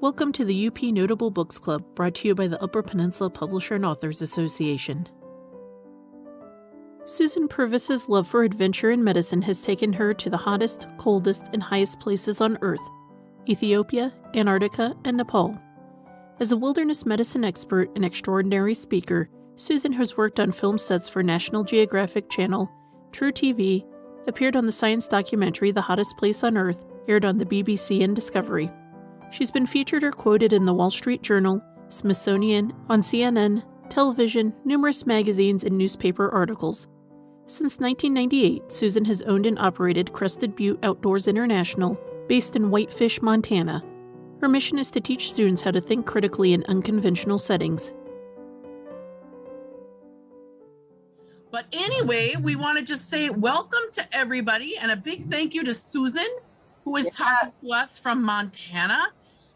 Welcome to the UP Notable Books Club, brought to you by the Upper Peninsula Publisher and Authors Association. Susan Purvis's love for adventure and medicine has taken her to the hottest, coldest, and highest places on Earth: Ethiopia, Antarctica, and Nepal. As a wilderness medicine expert and extraordinary speaker, Susan has worked on film sets for National Geographic Channel, True TV, appeared on the science documentary The Hottest Place on Earth, aired on the BBC and Discovery. She's been featured or quoted in the Wall Street Journal, Smithsonian, on CNN, television, numerous magazines, and newspaper articles. Since 1998, Susan has owned and operated Crested Butte Outdoors International, based in Whitefish, Montana. Her mission is to teach students how to think critically in unconventional settings. But anyway, we want to just say welcome to everybody and a big thank you to Susan, who is talking to us from Montana.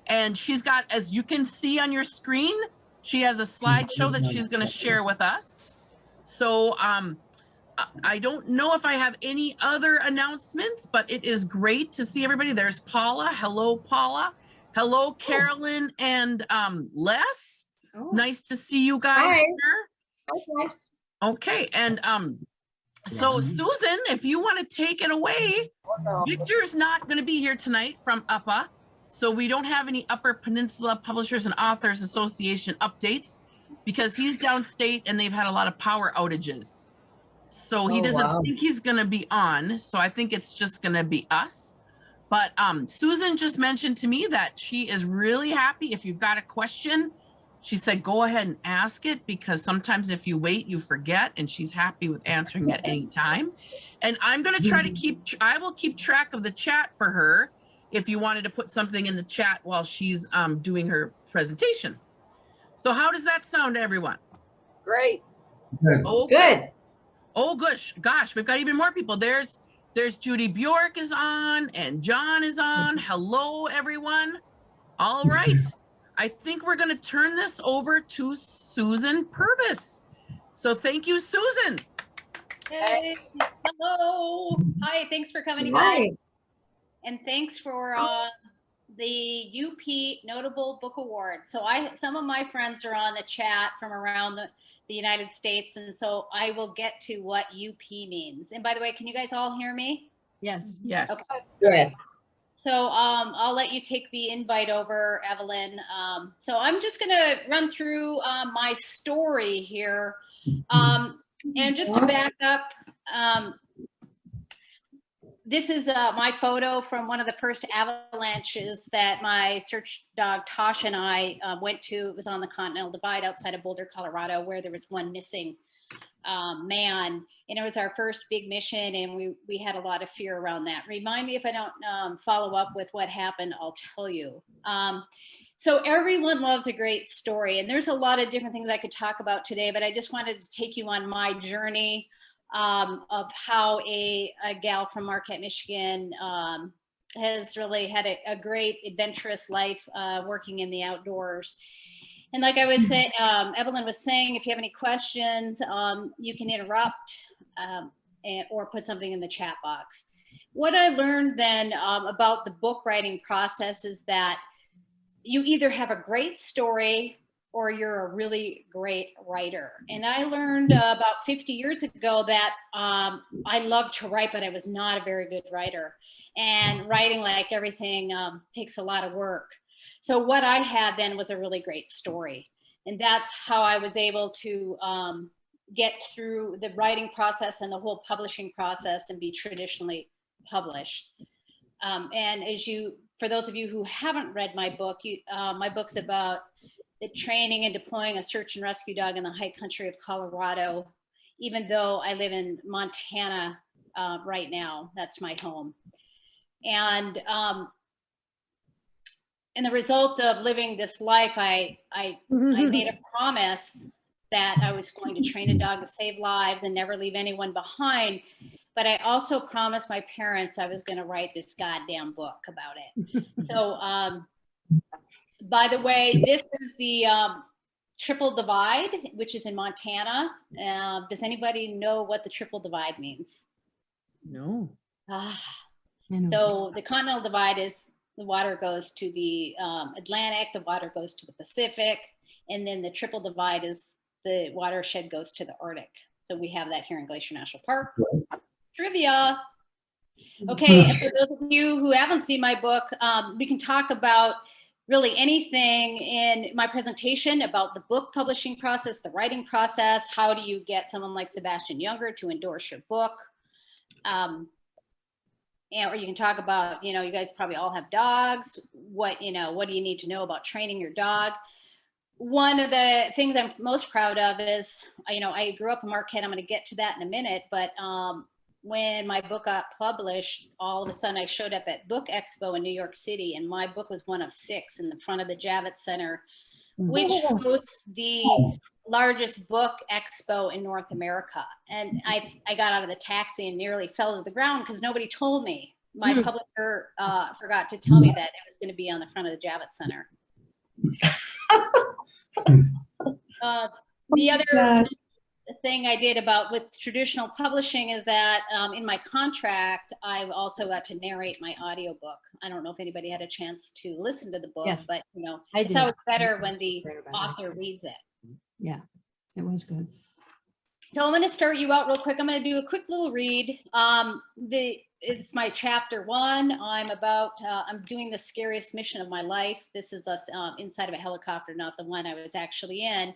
And she's got, as you can see on your screen, she has a slideshow that she's going to share with us. So I don't know if I have any other announcements, but it is great to see everybody. There's Paula. Hello, Paula. Hello, Carolyn and Les. Oh. Nice to see you guys. Hi. Here. Hi, guys. Okay, and so Susan, if you want to take it away, Victor's not going to be here tonight from UPPA, so we don't have any Upper Peninsula Publishers and Authors Association updates because he's downstate and they've had a lot of power outages. So he doesn't think he's going to be on, so I think it's just going to be us. But Susan just mentioned to me that she is really happy. If you've got a question, she said, go ahead and ask it, because sometimes if you wait, you forget, and she's happy with answering at any time. And I'm going to try to I will keep track of the chat for her if you wanted to put something in the chat while she's doing her presentation. So how does that sound to everyone? Great. Okay. Good. Oh, gosh, we've got even more people. There's Judy Bjork is on, and John is on. Hello, everyone. All right. I think we're going to turn this over to Susan Purvis. So thank you, Susan. Hey, hello. Hi, thanks for coming, you guys. And thanks for the UP Notable Book Award. So some of my friends are on the chat from around the United States, and so I will get to what UP means. And by the way, can you guys all hear me? Yes. Yes. Okay. Good. So I'll let you take the invite over, Evelyn. So I'm just going to run through my story here. And just to back up, this is my photo from one of the first avalanches that my search dog Tasha and I went to. It was on the Continental Divide outside of Boulder, Colorado, where there was one missing man, and it was our first big mission, and we had a lot of fear around that. Remind me if I don't follow up with what happened, I'll tell you. So everyone loves a great story, and there's a lot of different things I could talk about today, but I just wanted to take you on my journey of how a gal from Marquette, Michigan has really had a great adventurous life working in the outdoors. And like I was saying, Evelyn was saying, if you have any questions, you can interrupt or put something in the chat box. What I learned then about the book writing process is that you either have a great story or you're a really great writer. And I learned about 50 years ago that I loved to write, but I was not a very good writer. And writing, like everything, takes a lot of work. So what I had then was a really great story. And that's how I was able to get through the writing process and the whole publishing process and be traditionally published. And for those of you who haven't read my book, my book's about the training and deploying a search and rescue dog in the high country of Colorado, even though I live in Montana right now. That's my home. And the result of living this life, I made a promise that I was going to train a dog to save lives and never leave anyone behind. But I also promised my parents I was going to write this goddamn book about it. So, by the way, this is the Triple Divide, which is in Montana. Does anybody know what the Triple Divide means? No. So the Continental Divide is The water goes to the Atlantic, the water goes to the Pacific, and then the triple divide is the watershed goes to the Arctic. So we have that here in Glacier National Park. Trivia. Okay, and for those of you who haven't seen my book, we can talk about really anything in my presentation about the book publishing process, the writing process. How do you get someone like Sebastian Junger to endorse your book? Or you can talk about, you guys probably all have dogs. What do you need to know about training your dog? One of the things I'm most proud of is, I grew up in Marquette. I'm going to get to that in a minute, but when my book got published, all of a sudden I showed up at Book Expo in New York City, and my book was one of 6 in the front of the Javits Center, which hosts the largest book expo in North America. And I got out of the taxi and nearly fell to the ground because nobody told me. My publisher forgot to tell me that it was going to be on the front of the Javits Center. The other thing I did with traditional publishing is that in my contract, I've also got to narrate my audiobook. I don't know if anybody had a chance to listen to the book, but it's always better when the author reads it. Yeah, it was good. So I'm going to start you out real quick. I'm going to do a quick little read. It's my chapter 1. I'm doing the scariest mission of my life. This is us inside of a helicopter, not the one I was actually in.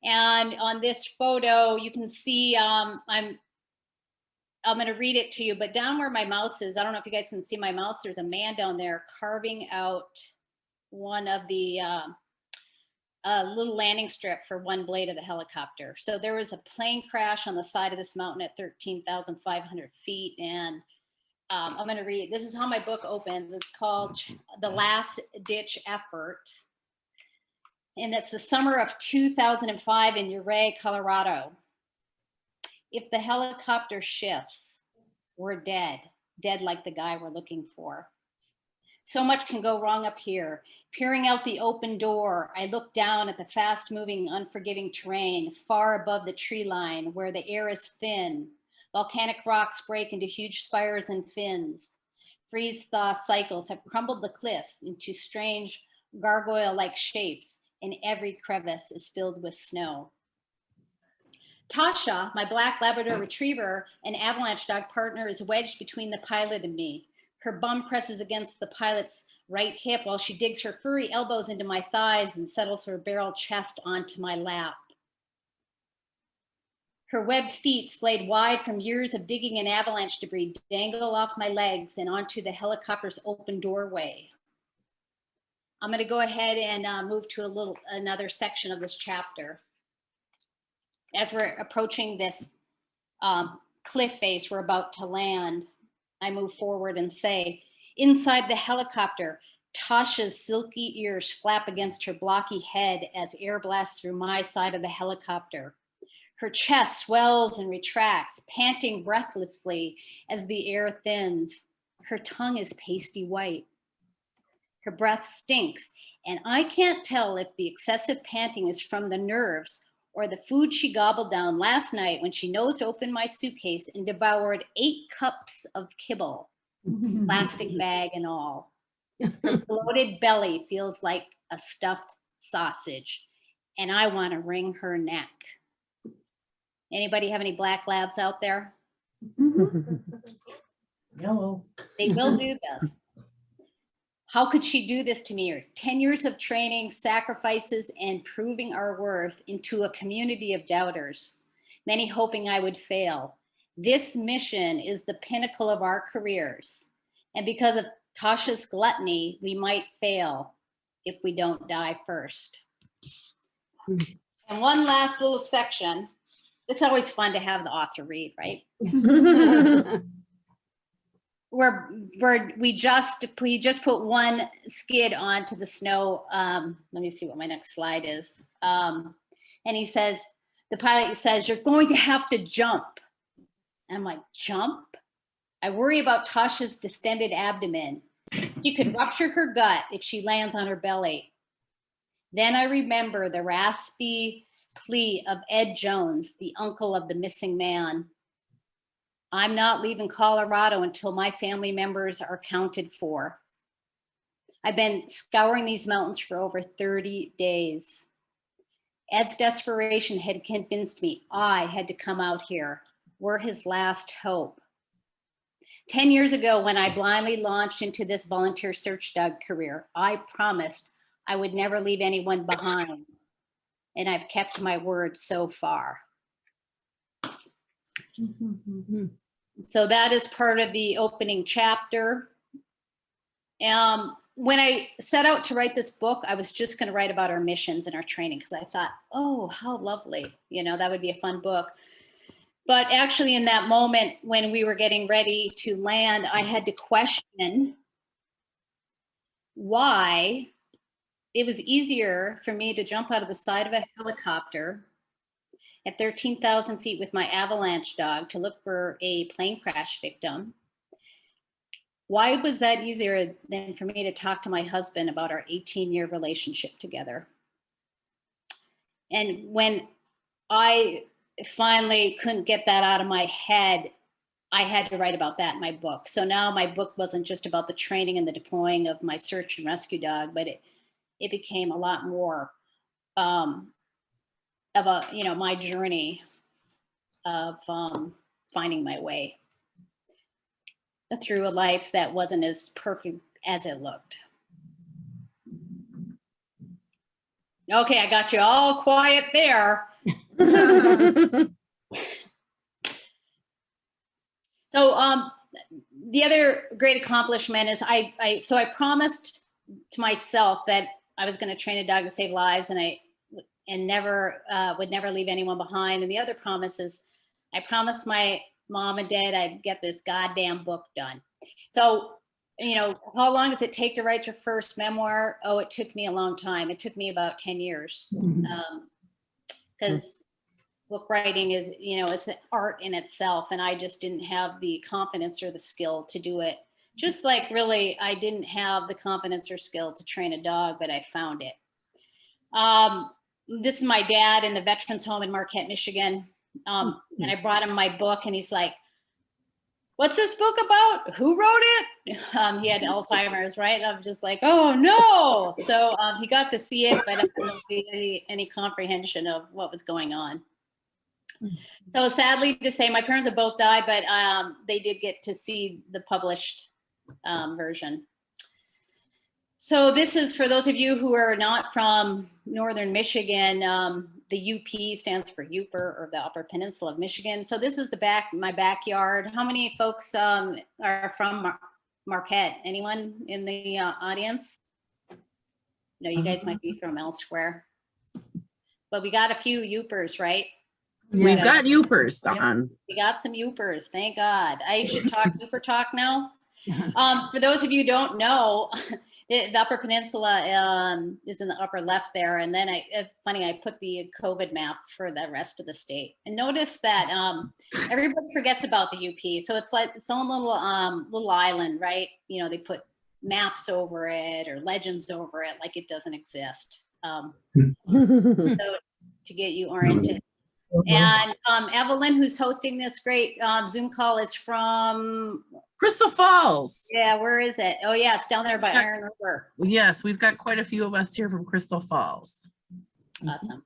And on this photo, you can see, I'm going to read it to you, but down where my mouse is, I don't know if you guys can see my mouse, there's a man down there carving out one of the little landing strip for one blade of the helicopter. So there was a plane crash on the side of this mountain at 13,500 feet. And I'm going to read, this is how my book opens. It's called The Last Ditch Effort. And it's the summer of 2005 in Ouray, Colorado. If the helicopter shifts, we're dead like the guy we're looking for. So much can go wrong up here. Peering out the open door, I look down at the fast-moving, unforgiving terrain far above the tree line where the air is thin. Volcanic rocks break into huge spires and fins. Freeze-thaw cycles have crumbled the cliffs into strange gargoyle-like shapes, and every crevice is filled with snow. Tasha, my black Labrador retriever and avalanche dog partner, is wedged between the pilot and me. Her bum presses against the pilot's right hip while she digs her furry elbows into my thighs and settles her barrel chest onto my lap. Her webbed feet, splayed wide from years of digging and avalanche debris, dangle off my legs and onto the helicopter's open doorway. I'm going to go ahead and move to another section of this chapter. As we're approaching this cliff face we're about to land, I move forward and say, inside the helicopter, Tasha's silky ears flap against her blocky head as air blasts through my side of the helicopter. Her chest swells and retracts, panting breathlessly as the air thins. Her tongue is pasty white. Her breath stinks, and I can't tell if the excessive panting is from the nerves or the food she gobbled down last night when she nosed open my suitcase and devoured 8 cups of kibble, plastic bag and all. Her bloated belly feels like a stuffed sausage, and I want to wring her neck. Anybody have any black labs out there? Hello. They will do this. How could she do this to me? 10 years of training, sacrifices, and proving our worth into a community of doubters, many hoping I would fail. This mission is the pinnacle of our careers. And because of Tasha's gluttony, we might fail if we don't die first. And one last little section. It's always fun to have the author read, right? We just put one skid onto the snow. Let me see what my next slide is. And the pilot says, you're going to have to jump. And I'm like, jump? I worry about Tasha's distended abdomen. She could rupture her gut if she lands on her belly. Then I remember the raspy plea of Ed Jones, the uncle of the missing man. I'm not leaving Colorado until my family members are counted for. I've been scouring these mountains for over 30 days. Ed's desperation had convinced me I had to come out here. We're his last hope. 10 years ago, when I blindly launched into this volunteer search dog career, I promised I would never leave anyone behind. And I've kept my word so far. So that is part of the opening chapter. When I set out to write this book, I was just going to write about our missions and our training because I thought, oh, how lovely. You know, that would be a fun book. But actually in that moment when we were getting ready to land, I had to question why it was easier for me to jump out of the side of a helicopter at 13,000 feet with my avalanche dog to look for a plane crash victim. Why was that easier than for me to talk to my husband about our 18-year relationship together? And when I finally couldn't get that out of my head, I had to write about that in my book. So now my book wasn't just about the training and the deploying of my search and rescue dog, but it became a lot more about, you know, my journey of finding my way through a life that wasn't as perfect as it looked. Okay, I got you all quiet there. So the other great accomplishment is I promised to myself that I was going to train a dog to save lives, and never would never leave anyone behind. And the other promise is I promised my mom and dad I'd get this goddamn book done. So, you know, how long does it take to write your first memoir? Oh, it took me a long time. It took me about 10 years. Because book writing is, you know, it's an art in itself. And I just didn't have the confidence or the skill to do it. Just like really, I didn't have the confidence or skill to train a dog, but I found it. This is my dad in the veterans home in Marquette, Michigan. And I brought him my book and he's like, what's this book about? Who wrote it? He had Alzheimer's, right? I'm just like, oh no. So he got to see it, but I didn't have any comprehension of what was going on. So sadly to say, my parents have both died, but they did get to see the published version. So this is for those of you who are not from Northern Michigan. The UP stands for Upper, or the Upper Peninsula of Michigan. So this is my backyard. How many folks are from Marquette? Anyone in the audience? No, you guys might be from elsewhere. But we got a few Uppers, right? We've got Uppers on. We got some Uppers, thank God. I should talk Upper talk now. For those of you who don't know, the Upper Peninsula is in the upper left there. And then I put the COVID map for the rest of the state. And notice that everybody forgets about the UP. So it's like its own little island, right? You know, they put maps over it or legends over it like it doesn't exist. So to get you oriented. And Evelyn, who's hosting this great Zoom call, is from Crystal Falls. Yeah, where is it? Oh yeah, it's down there by Iron River. Yes, we've got quite a few of us here from Crystal Falls. Awesome.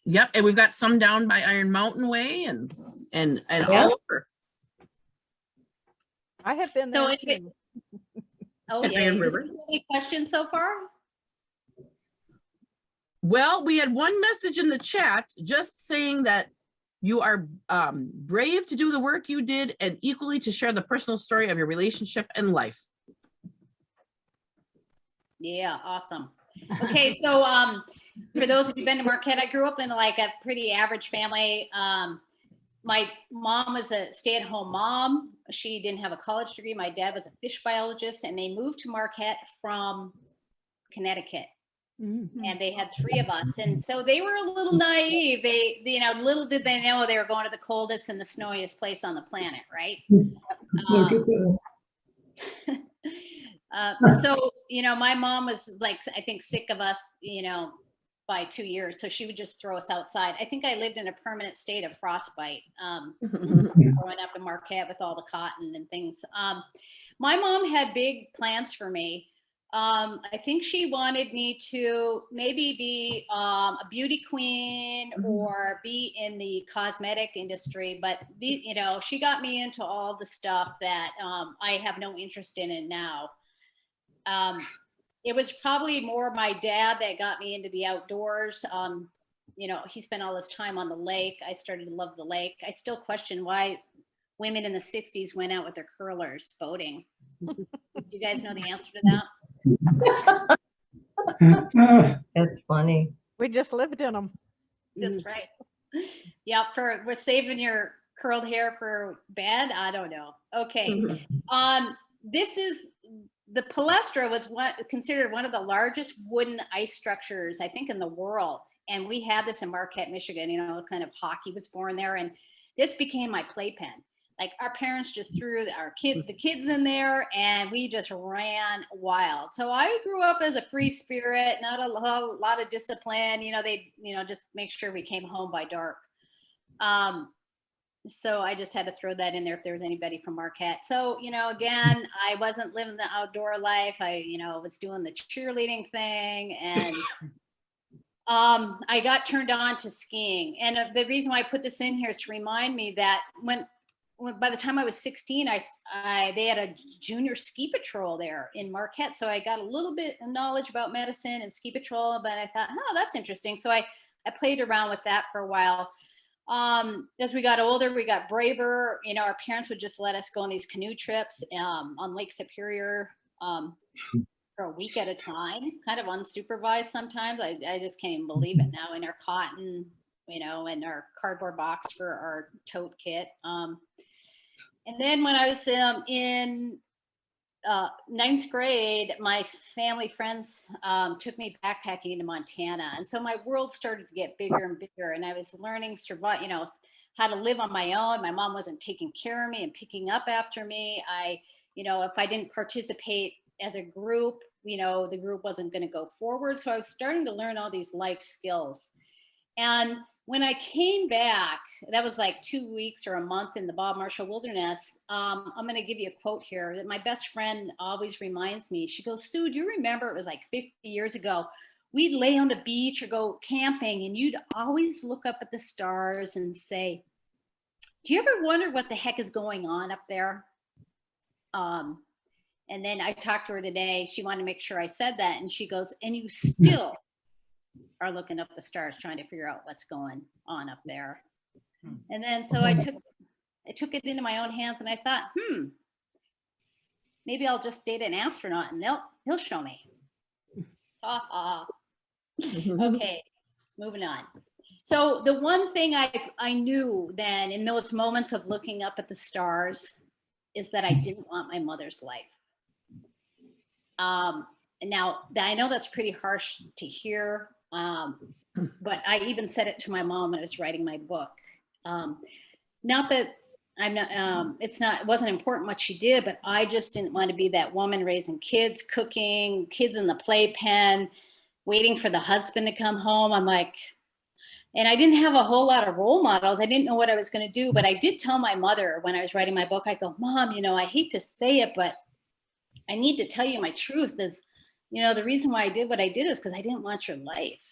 Yep, and we've got some down by Iron Mountain Way and all over. I have been there. Too. Oh yeah. Any questions so far? Well, we had one message in the chat just saying that you are brave to do the work you did and equally to share the personal story of your relationship and life. Yeah, awesome. Okay, so for those of you who've been to Marquette, I grew up in like a pretty average family. My mom was a stay-at-home mom. She didn't have a college degree. My dad was a fish biologist, and they moved to Marquette from Connecticut. Mm-hmm. And they had 3 of us, and so they were a little naive. They, you know, little did they know they were going to the coldest and the snowiest place on the planet, right? So, you know, my mom was like, I think, sick of us, you know, by 2 years, so she would just throw us outside. I think I lived in a permanent state of frostbite growing up in Marquette with all the cotton and things. My mom had big plans for me. I think she wanted me to maybe be a beauty queen or be in the cosmetic industry, but you know, she got me into all the stuff that I have no interest in it now. It was probably more my dad that got me into the outdoors. You know, he spent all his time on the lake. I started to love the lake. I still question why women in the 60s went out with their curlers boating. Do you guys know the answer to that? That's funny. We just lived in them. That's right. Yeah, we're saving your curled hair for bed. I don't know. Okay. This is the Palestra was considered one of the largest wooden ice structures, I think, in the world. And we had this in Marquette, Michigan. You know, kind of hockey was born there, and this became my playpen. Like our parents just threw the kids in there, and we just ran wild. So I grew up as a free spirit, not a lot of discipline. You know, they, you know, just make sure we came home by dark. So I just had to throw that in there if there was anybody from Marquette. So, you know, again, I wasn't living the outdoor life. I, you know, was doing the cheerleading thing, and I got turned on to skiing. And the reason why I put this in here is to remind me that by the time I was 16, they had a junior ski patrol there in Marquette. So I got a little bit of knowledge about medicine and ski patrol, but I thought, oh, that's interesting. So I played around with that for a while. As we got older, we got braver. You know, our parents would just let us go on these canoe trips on Lake Superior for a week at a time, kind of unsupervised sometimes. I just can't even believe it now, in our cotton, you know, and our cardboard box for our tote kit. And then when I was in ninth grade, my family friends took me backpacking into Montana. And so my world started to get bigger and bigger. And I was learning you know, how to live on my own. My mom wasn't taking care of me and picking up after me. You know, if I didn't participate as a group, you know, the group wasn't going to go forward. So I was starting to learn all these life skills. And when I came back, that was like 2 weeks or a month in the Bob Marshall Wilderness. I'm going to give you a quote here that my best friend always reminds me. She goes, Sue, do you remember, it was like 50 years ago, we'd lay on the beach or go camping, and you'd always look up at the stars and say, do you ever wonder what the heck is going on up there? And then I talked to her today. She wanted to make sure I said that. And she goes, and you still are looking up the stars trying to figure out what's going on up there. And then so I took it into my own hands, and I thought, maybe I'll just date an astronaut and he'll show me. Okay, moving on. So the one thing I knew then in those moments of looking up at the stars is that I didn't want my mother's life. Now I know that's pretty harsh to hear, but I even said it to my mom when I was writing my book. Not that I'm not, it wasn't important what she did, but I just didn't want to be that woman raising kids, cooking, kids in the playpen, waiting for the husband to come home. I'm like, and I didn't have a whole lot of role models. I didn't know what I was going to do, but I did tell my mother when I was writing my book, I go, Mom, you know, I hate to say it, but I need to tell you my truth is, you know, the reason why I did what I did is because I didn't want your life.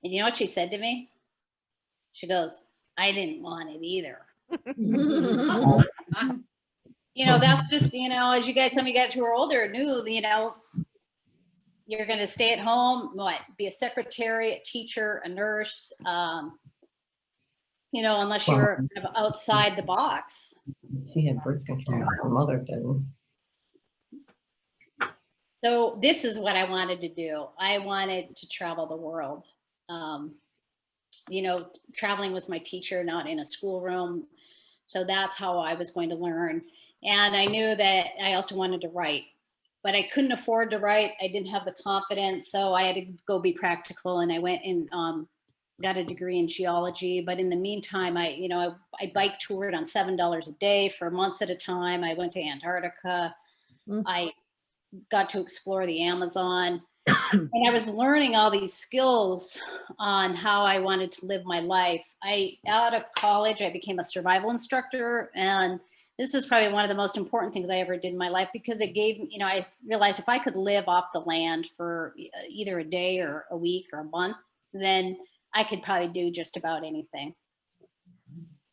And you know what she said to me? She goes, I didn't want it either. You know, that's just, you know, as you guys, some of you guys who are older knew, you know, you're going to stay at home, be a secretary, a teacher, a nurse, you know, unless you're kind of outside the box. She had birth control. Her mother didn't. So this is what I wanted to do. I wanted to travel the world. You know, traveling was my teacher, not in a schoolroom. So that's how I was going to learn. And I knew that I also wanted to write, but I couldn't afford to write. I didn't have the confidence. So I had to go be practical. And I went and got a degree in geology. But in the meantime, I bike toured on $7 a day for months at a time. I went to Antarctica. I got to explore the Amazon. And I was learning all these skills on how I wanted to live my life. Out of college, I became a survival instructor, and this was probably one of the most important things I ever did in my life, because it gave, I realized if I could live off the land for either a day or a week or a month, then I could probably do just about anything.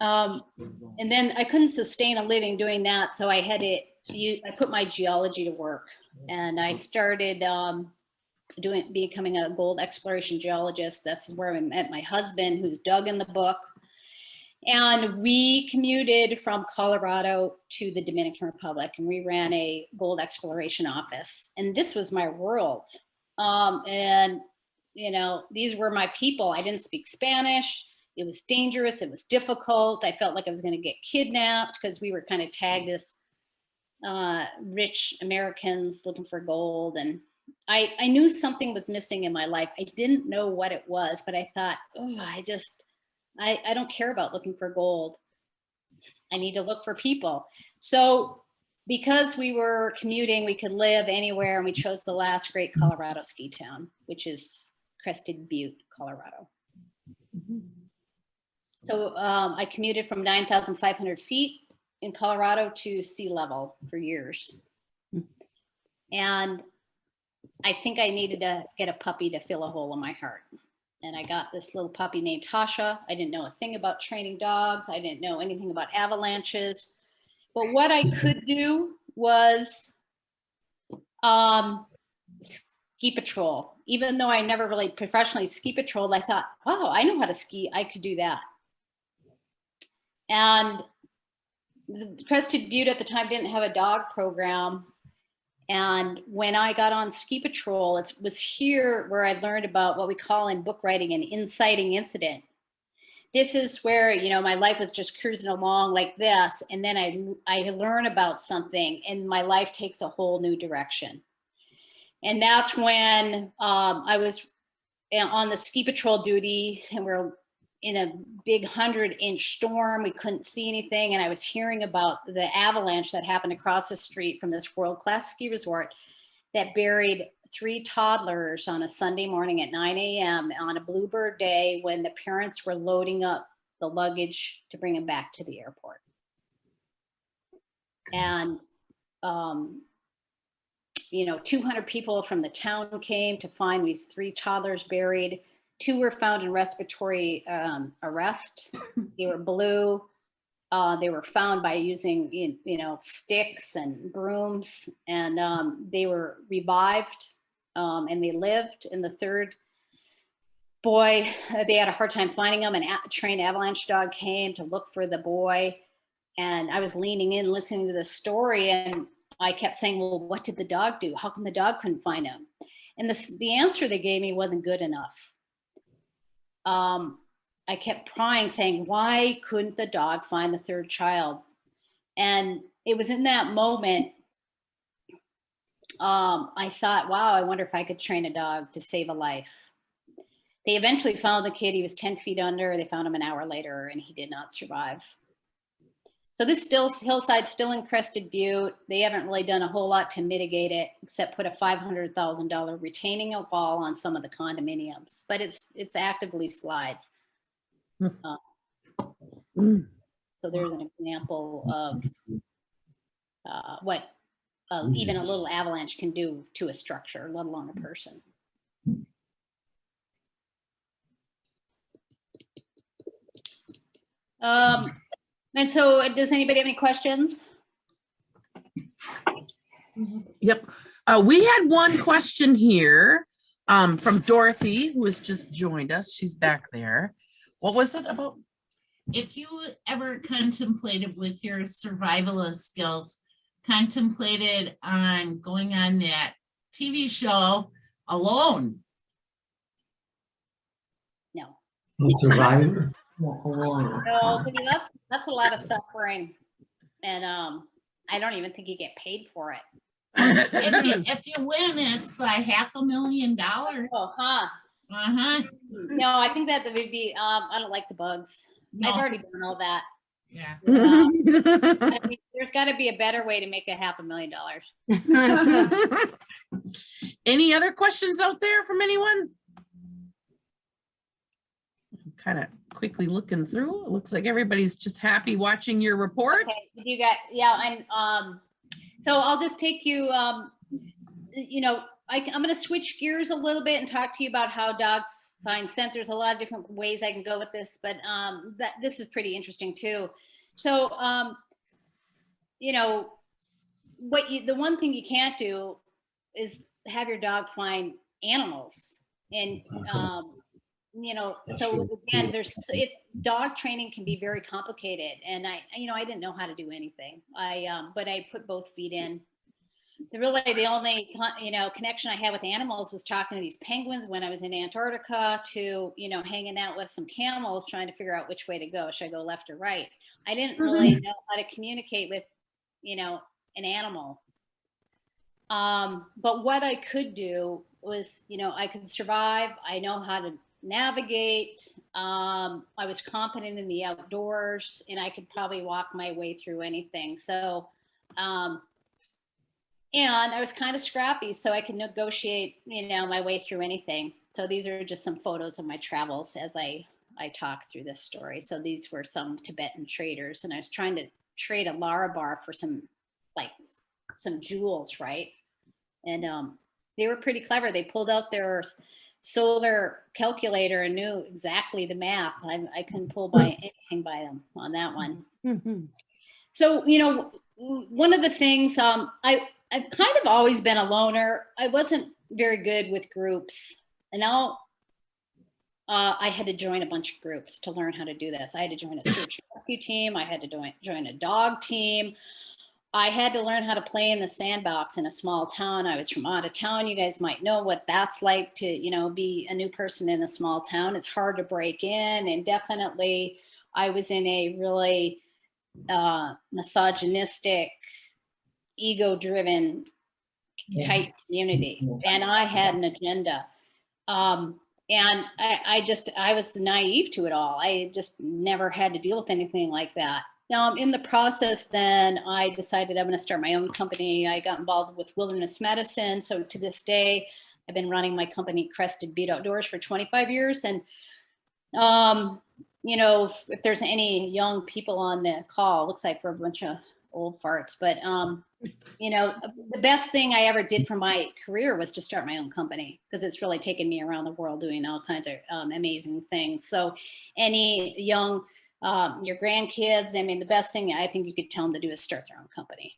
And then I couldn't sustain a living doing that, so I put my geology to work, and I started becoming a gold exploration geologist. That's where I met my husband, who's Doug in the book. And we commuted from Colorado to the Dominican Republic, and we ran a gold exploration office. And this was my world. And, these were my people. I didn't speak Spanish. It was dangerous. It was difficult. I felt like I was going to get kidnapped, because we were kind of tagged as rich Americans looking for gold. And I knew something was missing in my life. I didn't know what it was, but I thought, I don't care about looking for gold. I need to look for people. So because we were commuting, we could live anywhere, and we chose the last great Colorado ski town, which is Crested Butte, Colorado. So I commuted from 9,500 feet in Colorado to sea level for years. And I think I needed to get a puppy to fill a hole in my heart. And I got this little puppy named Tasha. I didn't know a thing about training dogs. I didn't know anything about avalanches. But what I could do was ski patrol. Even though I never really professionally ski patrolled, I thought, oh, I know how to ski. I could do that. And Crested Butte at the time didn't have a dog program. And when I got on ski patrol, it was here where I learned about what we call in book writing an inciting incident. This is where, my life was just cruising along like this. And then I learn about something, and my life takes a whole new direction. And that's when I was on the ski patrol duty, and we're in a big 100-inch storm. We couldn't see anything. And I was hearing about the avalanche that happened across the street from this world-class ski resort that buried 3 toddlers on a Sunday morning at 9 a.m. on a Bluebird day, when the parents were loading up the luggage to bring them back to the airport. And, 200 people from the town came to find these 3 toddlers buried. 2 were found in respiratory arrest. They were blue. They were found by using, sticks and brooms, and they were revived, and they lived. And the 3rd boy, they had a hard time finding him. A trained avalanche dog came to look for the boy, and I was leaning in, listening to the story, and I kept saying, well, what did the dog do? How come the dog couldn't find him? And the answer they gave me wasn't good enough. I kept prying, saying, why couldn't the dog find the 3rd child? And it was in that moment, I thought, wow, I wonder if I could train a dog to save a life. They eventually found the kid. He was 10 feet under. They found him an hour later, and he did not survive. So this hillside's still in Crested Butte. They haven't really done a whole lot to mitigate it, except put a $500,000 retaining wall on some of the condominiums, but it's actively slides. So there's an example of what even a little avalanche can do to a structure, let alone a person. And so does anybody have any questions? Yep. We had one question here from Dorothy, who has just joined us. She's back there. What was it about? If you ever contemplated with your survivalist skills, contemplated on going on that TV show alone? No. Survivor? Alone. No, that's a lot of suffering. And I don't even think you get paid for it. If you win, it's like $500,000. Oh, huh. Uh-huh. No, I think that would be, I don't like the bugs. No. I've already done all that. Yeah. I mean, there's got to be a better way to make $500,000. Any other questions out there from anyone? Kind of quickly looking through. It looks like everybody's just happy watching your report. Okay, you got, yeah, I'm, so I'll just take you, you know, I'm going to switch gears a little bit and talk to you about how dogs find scent. There's a lot of different ways I can go with this, but this is pretty interesting too. So, you know, the one thing you can't do is have your dog find animals. And, you know, so again, dog training can be very complicated. And I didn't know how to do anything. But I put both feet in. The only, you know, connection I had with animals was talking to these penguins when I was in Antarctica, to, you know, hanging out with some camels, trying to figure out which way to go. Should I go left or right? I didn't really know how to communicate with, you know, an animal. But what I could do was, you know, I could survive. I know how to navigate. I was competent in the outdoors, and I could probably walk my way through anything. So, and I was kind of scrappy, so I could negotiate, you know, my way through anything. So these are just some photos of my travels as I talk through this story. So these were some Tibetan traders, and I was trying to trade a Lara bar for some jewels, right? And they were pretty clever. They pulled out their solar calculator and knew exactly the math. I couldn't pull by anything by them on that one. Mm-hmm. So, you know, one of the things, I've kind of always been a loner. I wasn't very good with groups. And now I had to join a bunch of groups to learn how to do this. I had to join a search and rescue team. I had to join a dog team. I had to learn how to play in the sandbox in a small town. I was from out of town. You guys might know what that's like to, you know, be a new person in a small town. It's hard to break in. And definitely I was in a really misogynistic, ego-driven type community. And I had an agenda. And I was naive to it all. I just never had to deal with anything like that. Now, in the process, then I decided I'm going to start my own company. I got involved with wilderness medicine. So to this day, I've been running my company, Crested Beat Outdoors, for 25 years. And, you know, if there's any young people on the call, it looks like we're a bunch of old farts. But, you know, the best thing I ever did for my career was to start my own company, because it's really taken me around the world doing all kinds of amazing things. So any young your grandkids, I mean, the best thing I think you could tell them to do is start their own company,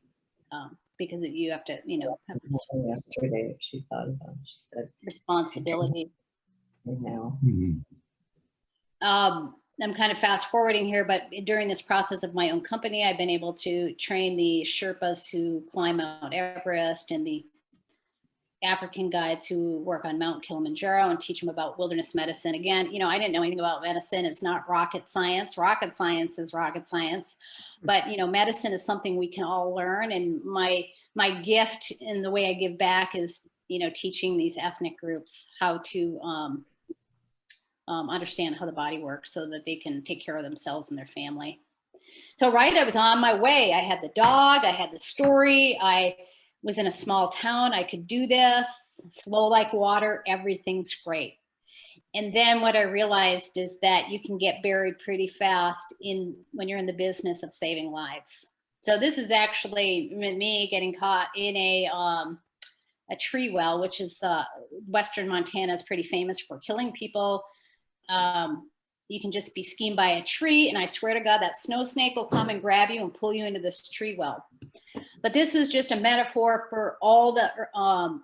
because you have to, you know, have Yesterday, she thought about it. She said, responsibility. you know. I'm kind of fast forwarding here, but during this process of my own company, I've been able to train the Sherpas who climb Mount Everest and the African guides who work on Mount Kilimanjaro, and teach them about wilderness medicine. Again, you know, I didn't know anything about medicine. It's not rocket science. Rocket science is rocket science. But, you know, medicine is something we can all learn. And my gift and the way I give back is, you know, teaching these ethnic groups how to understand how the body works so that they can take care of themselves and their family. So, right, I was on my way. I had the dog, I had the story, I was in a small town. I could do this, flow like water, everything's great. And then what I realized is that you can get buried pretty fast when you're in the business of saving lives. So this is actually me getting caught in a tree well, which is Western Montana is pretty famous for killing people. You can just be skiing by a tree, and I swear to God, that snow snake will come and grab you and pull you into this tree well. But this was just a metaphor for all the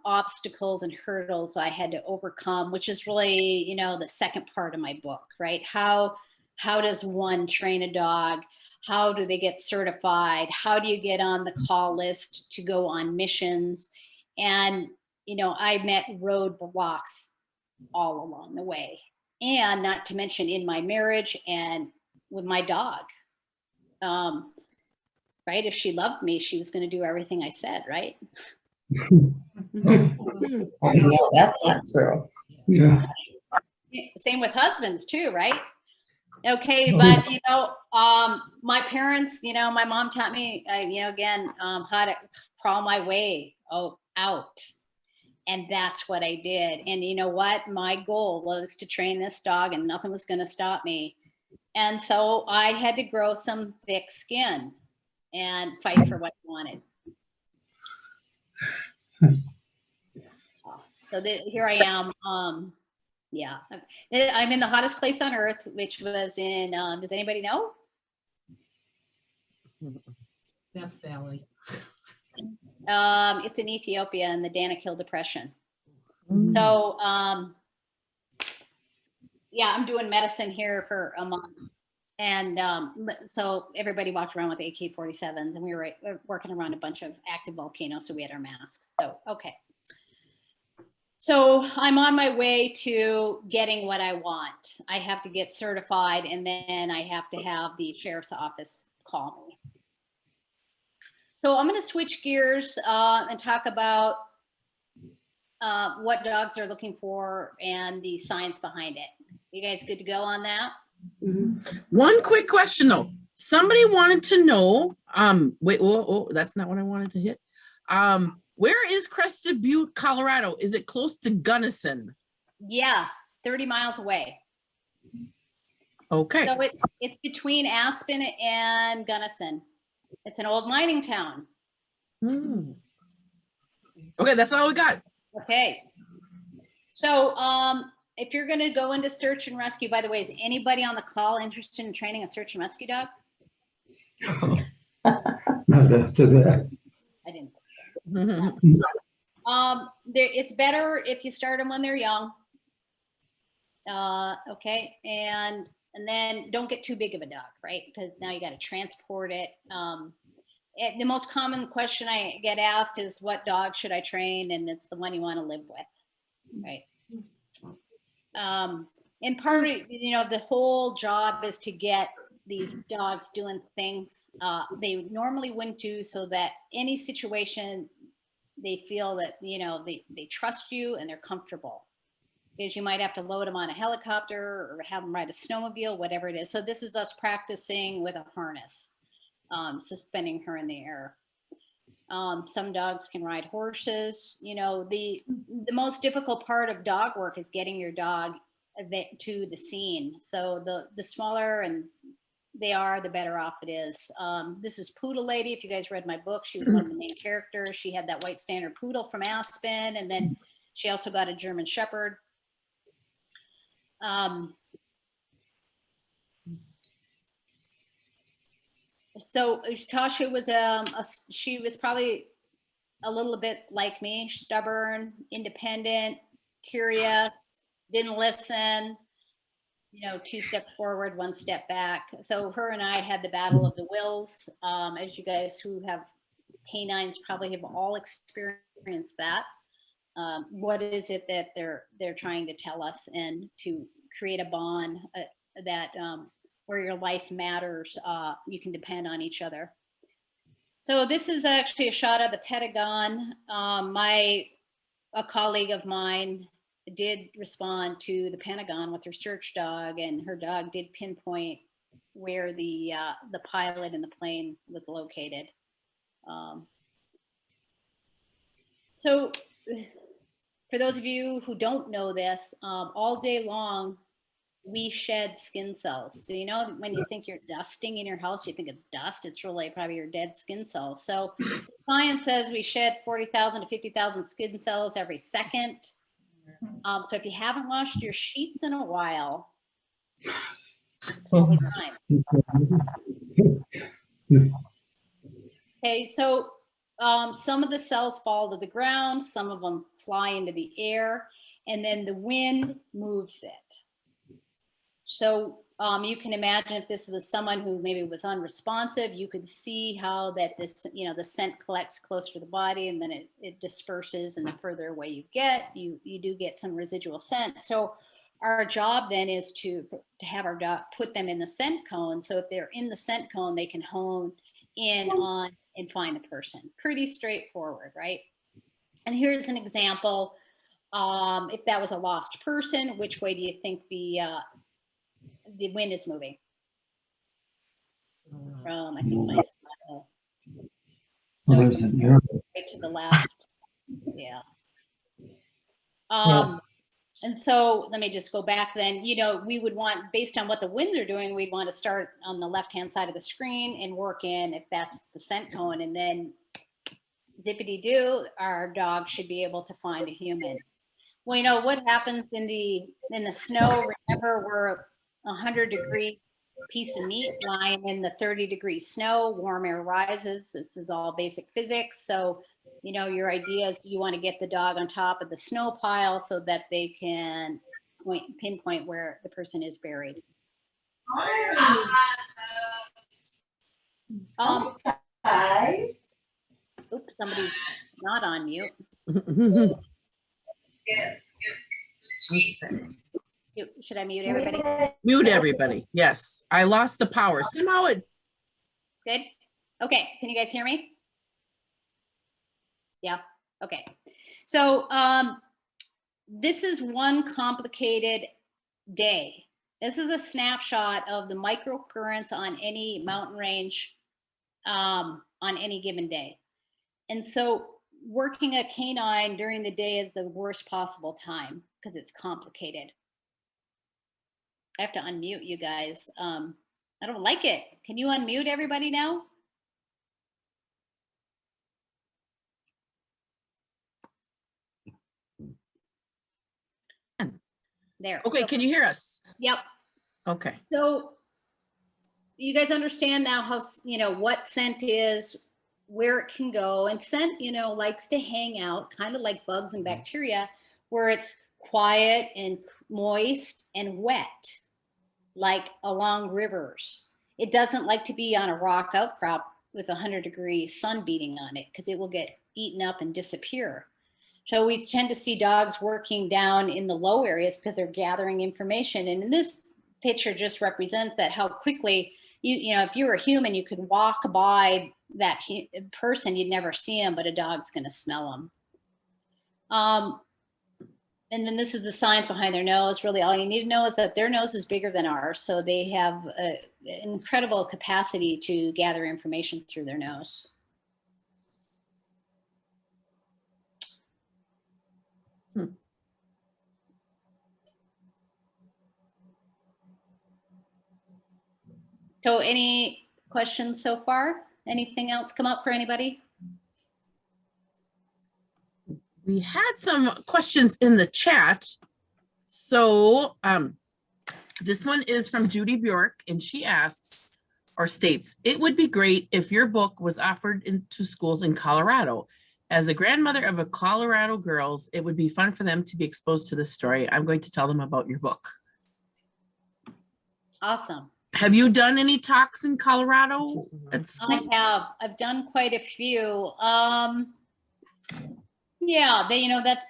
obstacles and hurdles I had to overcome, which is really, you know, the second part of my book, right? How does one train a dog? How do they get certified? How do you get on the call list to go on missions? And, you know, I met roadblocks all along the way. And not to mention in my marriage and with my dog. Right? If she loved me, she was going to do everything I said, right? No, that's not true. Yeah. Same with husbands too, right? Okay, but you know, my parents, you know, my mom taught me, you know, again, how to crawl my way out. And that's what I did. And you know what? My goal was to train this dog and nothing was going to stop me. And so I had to grow some thick skin and fight for what I wanted. So here I am. Yeah, I'm in the hottest place on earth, which was in, does anybody know? Death Valley. It's in Ethiopia in the Danakil Depression. So, yeah, I'm doing medicine here for a month. And so everybody walked around with AK-47s, and we were working around a bunch of active volcanoes, so we had our masks. So, okay. So I'm on my way to getting what I want. I have to get certified, and then I have to have the sheriff's office call me. So I'm going to switch gears and talk about what dogs are looking for and the science behind it. You guys good to go on that? One quick question though. Somebody wanted to know, wait, that's not what I wanted to hit. Where is Crested Butte, Colorado? Is it close to Gunnison? Yes, 30 miles away. Okay. So it's between Aspen and Gunnison. It's an old mining town. Okay, that's all we got. Okay. So if you're going to go into search and rescue, by the way, is anybody on the call interested in training a search and rescue dog? Not after that. I didn't think so. It's better if you start them when they're young. Okay, and then don't get too big of a dog, right? Because now you got to transport it. The most common question I get asked is, what dog should I train? And it's the one you want to live with, right? And part of, the whole job is to get these dogs doing things they normally wouldn't do, so that any situation they feel that, they trust you and they're comfortable. Because you might have to load them on a helicopter or have them ride a snowmobile, whatever it is. So this is us practicing with a harness, suspending her in the air. Some dogs can ride horses. The most difficult part of dog work is getting your dog to the scene. So the smaller and they are, the better off it is. This is Poodle Lady. If you guys read my book, she was one of the main characters. She had that white standard poodle from Aspen, and then she also got a German Shepherd. So Tasha was she was probably a little bit like me, stubborn, independent, curious, didn't listen, 2 steps forward, 1 step back. So her and I had the battle of the wills. As you guys who have canines probably have all experienced that. What is it that they're trying to tell us, and to create a bond that where your life matters, you can depend on each other. So this is actually a shot of the Pentagon. A colleague of mine did respond to the Pentagon with her search dog, and her dog did pinpoint where the pilot in the plane was located. So for those of you who don't know this, all day long, we shed skin cells. So, when you think you're dusting in your house, you think it's dust. It's really probably your dead skin cells. So science says we shed 40,000 to 50,000 skin cells every second. So if you haven't washed your sheets in a while, it's totally fine. Okay, so some of the cells fall to the ground, some of them fly into the air, and then the wind moves it. So you can imagine if this was someone who maybe was unresponsive, you could see how that this, the scent collects closer to the body, and then it disperses, and the further away you get, you do get some residual scent. So our job then is to have our dog put them in the scent cone. So if they're in the scent cone, they can hone in on and find the person. Pretty straightforward, right? And here's an example. If that was a lost person, which way do you think the wind is moving? From, I think, my style. Well, there's a mirror. Right to the left. Yeah. And so let me just go back then, we would want, based on what the winds are doing, we'd want to start on the left-hand side of the screen and work in if that's the scent cone, and then zippity-doo, our dog should be able to find a human. Well, what happens in the snow, remember we're 100-degree piece of meat lying in the 30-degree snow, warm air rises. This is all basic physics. So, your idea is you want to get the dog on top of the snow pile so that they can pinpoint where the person is buried. Oops, somebody's not on mute. Should I mute everybody? Mute everybody. Yes, I lost the power. Somehow it. Good. Okay. Can you guys hear me? Yeah. Okay. So this is one complicated day. This is a snapshot of the microcurrents on any mountain range on any given day. And so working a canine during the day is the worst possible time because it's complicated. I have to unmute you guys. I don't like it. Can you unmute everybody now? There. Okay, can you hear us? Yep. Okay. So you guys understand now how, what scent is, where it can go, and scent, likes to hang out kind of like bugs and bacteria where it's quiet and moist and wet, like along rivers. It doesn't like to be on a rock outcrop with 100-degree sun beating on it because it will get eaten up and disappear. So we tend to see dogs working down in the low areas because they're gathering information. And in this picture just represents that how quickly, if you were a human, you could walk by that person, you'd never see them, but a dog's going to smell them. And then this is the science behind their nose. Really, all you need to know is that their nose is bigger than ours. So they have an incredible capacity to gather information through their nose. So any questions so far? Anything else come up for anybody? We had some questions in the chat. So this one is from Judy Bjork, and she asks or states, it would be great if your book was offered into schools in Colorado. As a grandmother of a Colorado girls, it would be fun for them to be exposed to this story. I'm going to tell them about your book. Awesome. Have you done any talks in Colorado at school? I have. I've done quite a few. Yeah, that's,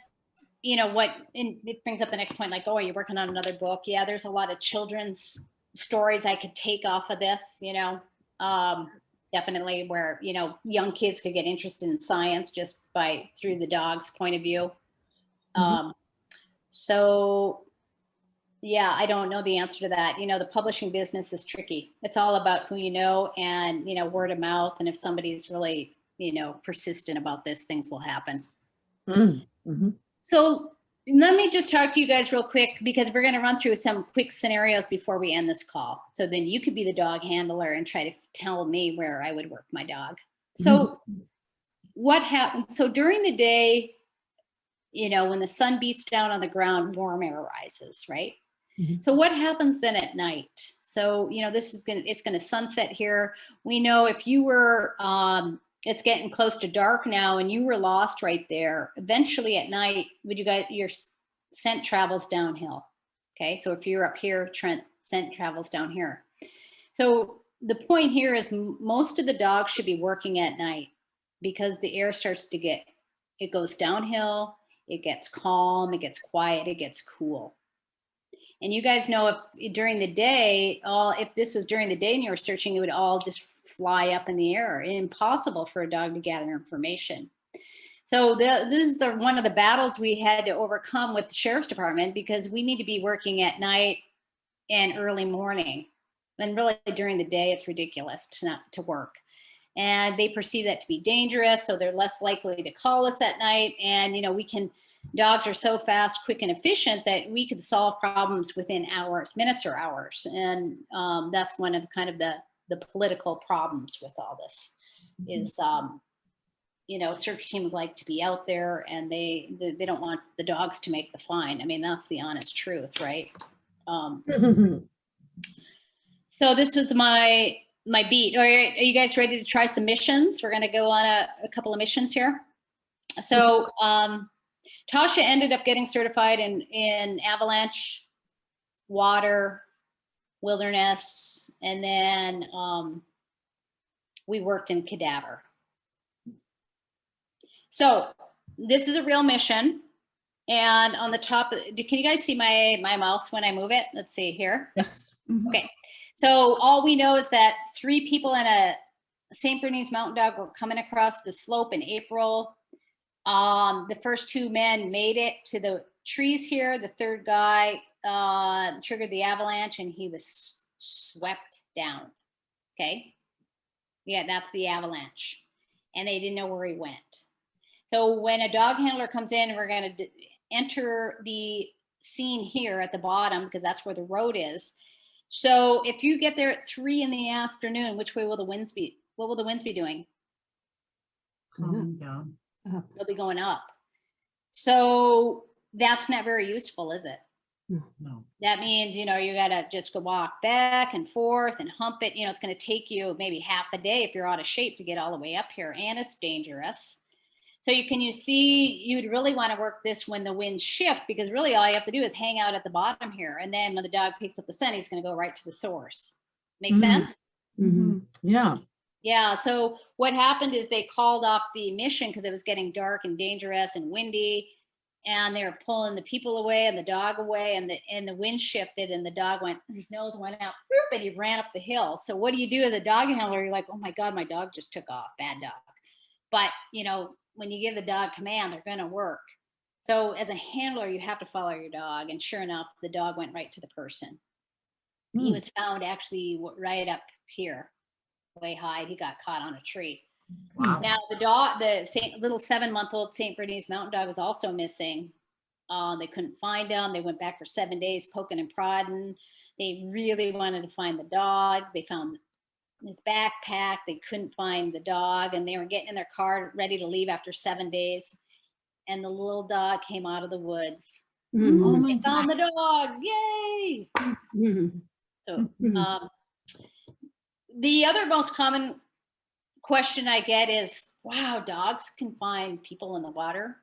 and it brings up the next point, like, oh, are you working on another book? Yeah, there's a lot of children's stories I could take off of this, definitely where, young kids could get interested in science just through the dog's point of view. So yeah, I don't know the answer to that. The publishing business is tricky. It's all about who you know and, word of mouth. And if somebody's really, persistent about this, things will happen. Mm-hmm. So let me just talk to you guys real quick because we're going to run through some quick scenarios before we end this call. So then you could be the dog handler and try to tell me where I would work my dog. So what happened? So during the day, when the sun beats down on the ground, warm air rises, right? So what happens then at night? So, it's going to sunset here. We know if you were, it's getting close to dark now and you were lost right there, eventually at night, your scent travels downhill. Okay. So if you're up here, scent travels down here. So the point here is most of the dogs should be working at night because the air starts to it goes downhill, it gets calm, it gets quiet, it gets cool. And you guys know if during the day, if this was during the day and you were searching, it would all just fly up in the air. Impossible for a dog to gather information. So this is one of the battles we had to overcome with the sheriff's department because we need to be working at night and early morning. And really during the day, it's ridiculous to not to work. and they perceive that to be dangerous. So they're less likely to call us at night. And, dogs are so fast, quick, and efficient that we could solve problems within hours, minutes or hours. And that's one of kind of the political problems with all this is, search team would like to be out there, and they don't want the dogs to make the fine. I mean, that's the honest truth, right? So this was my beat. All right, are you guys ready to try some missions? We're going to go on a couple of missions here. So Tasha ended up getting certified in avalanche, water, wilderness, and then we worked in cadaver. So this is a real mission. And on the top, can you guys see my mouse when I move it? Let's see here. Yes. Okay. So all we know is that 3 people and a St. Bernese mountain dog were coming across the slope in April. The first 2 men made it to the trees here. The third guy triggered the avalanche and he was swept down. Okay. Yeah, that's the avalanche. And they didn't know where he went. So when a dog handler comes in, we're going to enter the scene here at the bottom because that's where the road is. So if you get there at 3 in the afternoon, which way will the winds be? What will the winds be doing? Calm down. They'll be going up. So that's not very useful, is it? No. That means, you got to just go walk back and forth and hump it. It's going to take you maybe half a day if you're out of shape to get all the way up here, and it's dangerous. So you see, you'd really want to work this when the winds shift, because really all you have to do is hang out at the bottom here. And then when the dog picks up the scent, he's going to go right to the source. Make sense? Yeah. Yeah. So what happened is they called off the mission because it was getting dark and dangerous and windy, and they were pulling the people away and the dog away, and the wind shifted and the dog his nose went out, and he ran up the hill. So what do you do as a dog handler? You're like, oh my God, my dog just took off. Bad dog. But when you give the dog command, they're going to work. So as a handler, you have to follow your dog. And sure enough, the dog went right to the person. He was found actually right up here, way high. He got caught on a tree. Wow. Now the little 7-month-old St. Bernese mountain dog was also missing. They couldn't find him. They went back for 7 days, poking and prodding. They really wanted to find the dog. They found his backpack. They couldn't find the dog, and they were getting in their car ready to leave after 7 days. And the little dog came out of the woods. Oh my They found God. the dog. Yay! So the other most common question I get is, wow, dogs can find people in the water?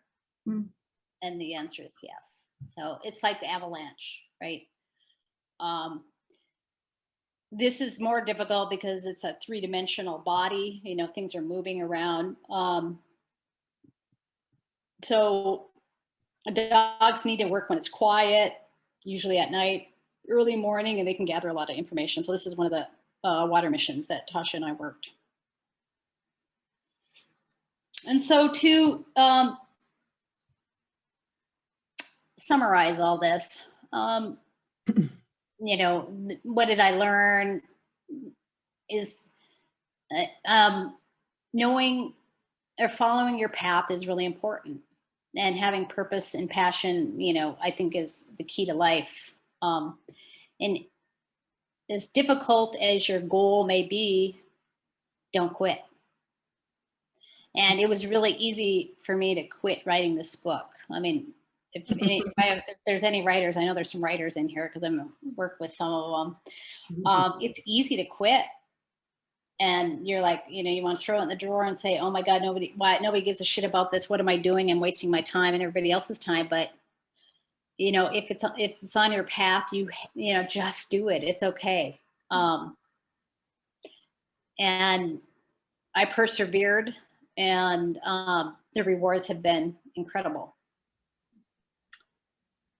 And the answer is yes. So it's like the avalanche, right? This is more difficult because it's a 3-dimensional body. Things are moving around. So dogs need to work when it's quiet, usually at night, early morning, and they can gather a lot of information. So this is one of the water missions that Tasha and I worked. And so to summarize all this, what did I learn is knowing or following your path is really important, and having purpose and passion, I think is the key to life. And as difficult as your goal may be, don't quit. And it was really easy for me to quit writing this book. I mean, if there's any writers, I know there's some writers in here because I'm work with some of them. It's easy to quit, and you're like, you want to throw it in the drawer and say, "Oh my God, nobody gives a shit about this. What am I doing? I'm wasting my time and everybody else's time." But if it's on your path, you just do it. It's okay. And I persevered, and the rewards have been incredible.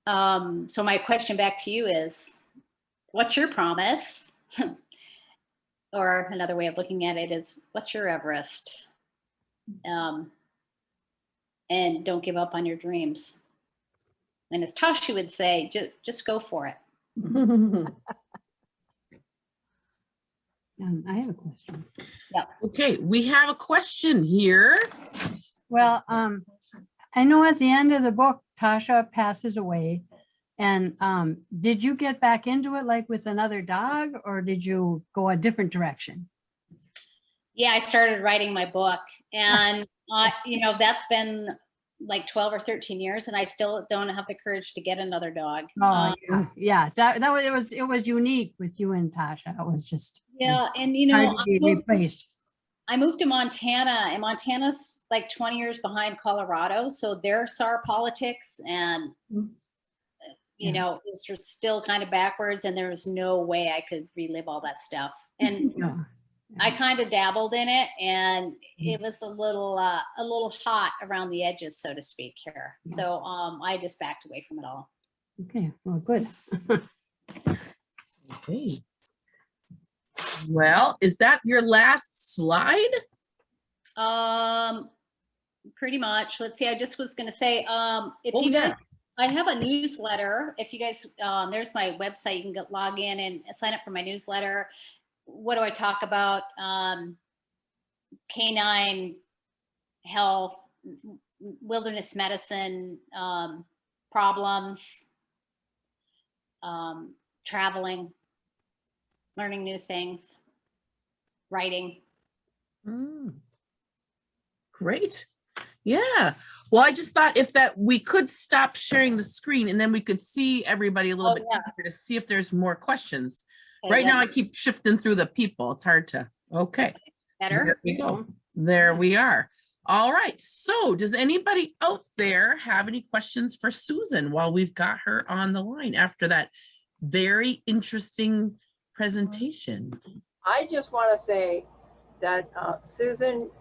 So my question back to you is, what's your promise? Or another way of looking at it is, what's your Everest? And don't give up on your dreams. And as Tasha would say, just go for it. I have a question. Okay, we have a question here. Well, I know at the end of the book, Tasha passes away. And did you get back into it like with another dog, or did you go a different direction? Yeah, I started writing my book, and that's been like 12 or 13 years, and I still don't have the courage to get another dog. Oh, yeah. That was it was unique with you and Tasha. It was just Yeah, and hard to be replaced. I moved to Montana, and Montana's like 20 years behind Colorado, so their SAR politics and it's still kind of backwards, and there was no way I could relive all that stuff. And I kind of dabbled in it, and it was a little hot around the edges, so to speak here. Yeah. So I just backed away from it all. Okay, well, good. Okay. Well, is that your last slide? Pretty much. Let's see. I just was going to say, if Oh, you guys, yeah. I have a newsletter. If you guys, there's my website. You can log in and sign up for my newsletter. What do I talk about? Canine health, wilderness medicine, problems, traveling, learning new things, writing. Great. Yeah. Well, I just thought if that we could stop sharing the screen and then we could see everybody a little bit easier to see if there's more questions. Okay, Right now I keep shifting through the people. It's hard to, okay. better. There we go. There we are. All right. So does anybody out there have any questions for Susan while we've got her on the line after that very interesting presentation? I just want to say that Susan,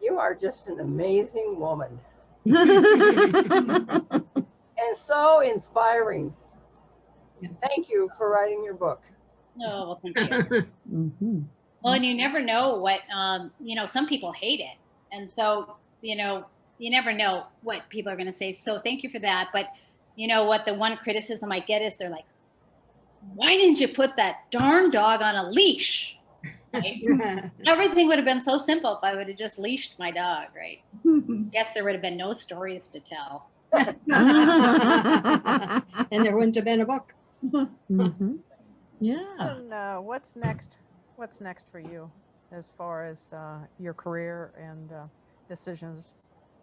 you are just an amazing woman and so inspiring. Thank you for writing your book. No, well, thank you. Well, and you never know what, some people hate it. And so, you never know what people are going to say. So thank you for that. But you know what, the one criticism I get is they're like, why didn't you put that darn dog on a leash? Right? Everything would have been so simple if I would have just leashed my dog, right? Guess there would have been no stories to tell. And there wouldn't have been a book. Yeah. So, what's next? What's next for you as far as your career and decisions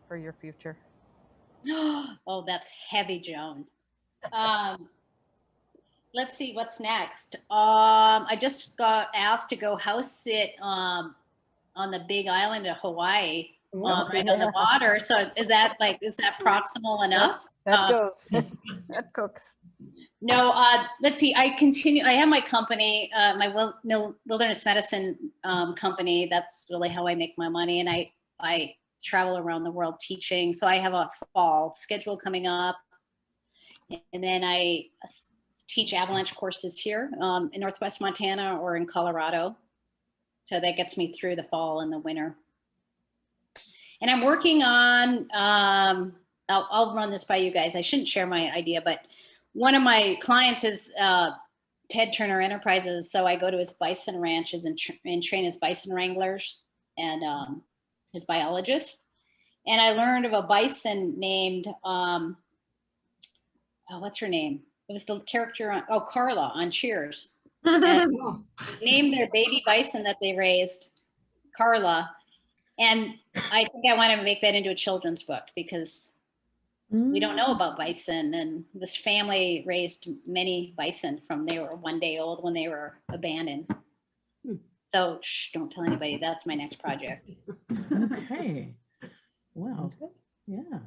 for your future? Oh, that's heavy, Joan. Let's see what's next. I just got asked to go house sit on the big island of Hawaii, right on the water. So is that proximal enough? That goes. That cooks. No, let's see. I have my company, my wilderness medicine company. That's really how I make my money. And I travel around the world teaching. So I have a fall schedule coming up. And then I teach avalanche courses here in Northwest Montana or in Colorado. So that gets me through the fall and the winter. And I'm working on, I'll run this by you guys. I shouldn't share my idea, but one of my clients is Ted Turner Enterprises. So I go to his bison ranches and train his bison wranglers and his biologists. And I learned of a bison named, what's her name? It was the character on, Carla on Cheers. And named their baby bison that they raised Carla. And I think I want to make that into a children's book because we don't know about bison. And this family raised many bison from they were 1 day old when they were abandoned. So don't tell anybody. That's my next project. Okay. Well, yeah.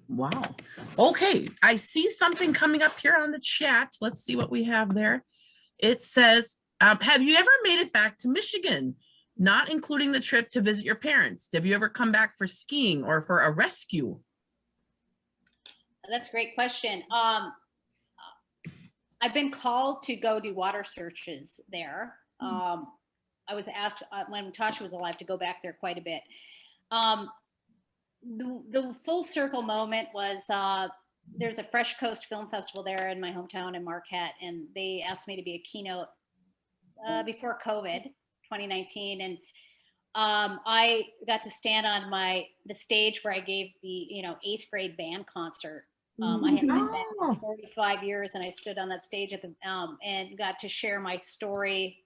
Wow. Okay. I see something coming up here on the chat. Let's see what we have there. It says, have you ever made it back to Michigan, not including the trip to visit your parents? Have you ever come back for skiing or for a rescue? That's a great question. I've been called to go do water searches there. I was asked when Tasha was alive to go back there quite a bit. The full circle moment was there's a Fresh Coast Film Festival there in my hometown in Marquette, and they asked me to be a keynote before COVID, 2019, and I got to stand on the stage where I gave the 8th grade band concert. I had been back for 45 years, and I stood on that stage at the and got to share my story.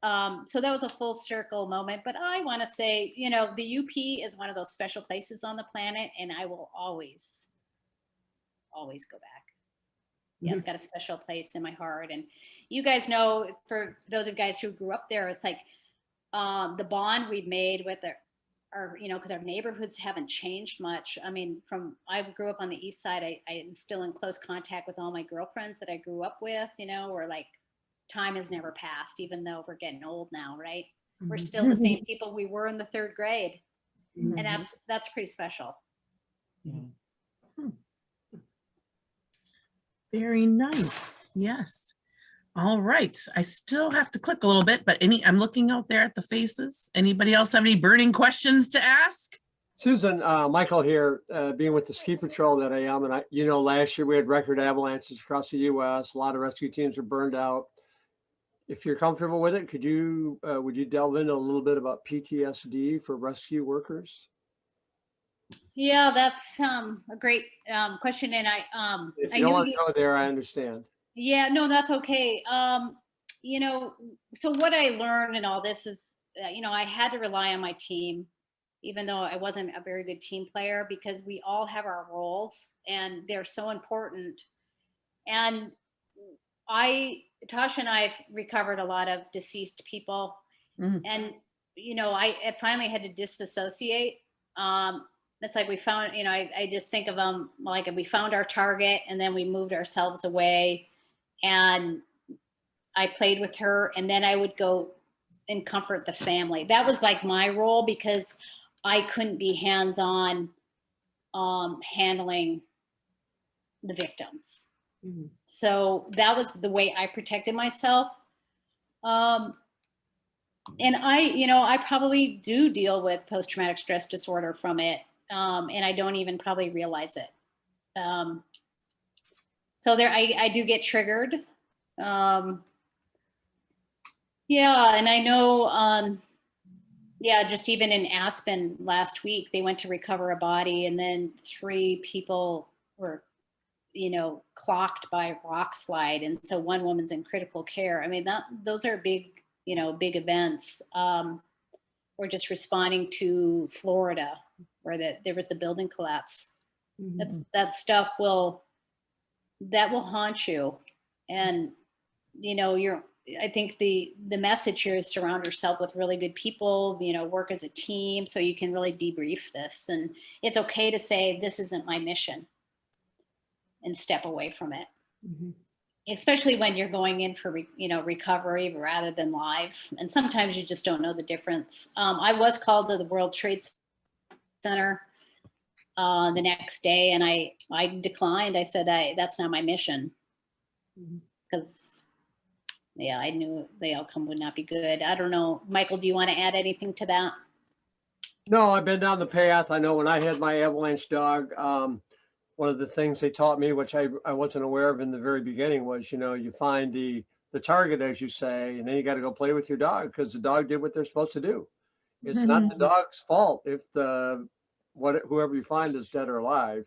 So that was a full circle moment. But I want to say, the UP is one of those special places on the planet, and I will always go back. Yeah, it's got a special place in my heart. And you guys know, for those of you guys who grew up there, it's like the bond we've made with our because our neighborhoods haven't changed much. I mean, I grew up on the east side. I am still in close contact with all my girlfriends that I grew up with, we're like, time has never passed, even though we're getting old now, right? We're still the same people we were in the 3rd grade. And that's pretty special. Very nice. Yes. All right. I still have to click a little bit, but I'm looking out there at the faces. Anybody else have any burning questions to ask? Susan, Michael here, being with the ski patrol that I am, and last year we had record avalanches across the U.S. A lot of rescue teams are burned out. If you're comfortable with it, would you delve into a little bit about PTSD for rescue workers? Yeah, that's a great question. And If you don't want to go there, I understand. Yeah, no, that's okay. So what I learned in all this is, I had to rely on my team, even though I wasn't a very good team player, because we all have our roles and they're so important. And Tasha and I have recovered a lot of deceased people. And, I finally had to disassociate. It's like we found, I just think of them like we found our target and then we moved ourselves away, and I played with her, and then I would go and comfort the family. That was like my role, because I couldn't be hands-on handling the victims. So that was the way I protected myself. And I probably do deal with post-traumatic stress disorder from it. And I don't even probably realize it. So I do get triggered. Yeah, and I know, just even in Aspen last week, they went to recover a body, and then 3 people were, clocked by a rock slide. And so one woman's in critical care. I mean, those are big, big events. We're just responding to Florida, where there was the building collapse. That stuff will haunt you. And, I think the message here is surround yourself with really good people, work as a team so you can really debrief this. And it's okay to say, this isn't my mission, and step away from it. Especially when you're going in for, recovery rather than live. And sometimes you just don't know the difference. I was called to the World Trade Center the next day, and I declined. I said, that's not my mission, because I knew the outcome would not be good. I don't know, Michael, do you want to add anything to that? No, I've been down the path. I know when I had my avalanche dog, one of the things they taught me, which I wasn't aware of in the very beginning, was, you find the target, as you say, and then you got to go play with your dog, because the dog did what they're supposed to do. It's not the dog's fault if whoever you find is dead or alive.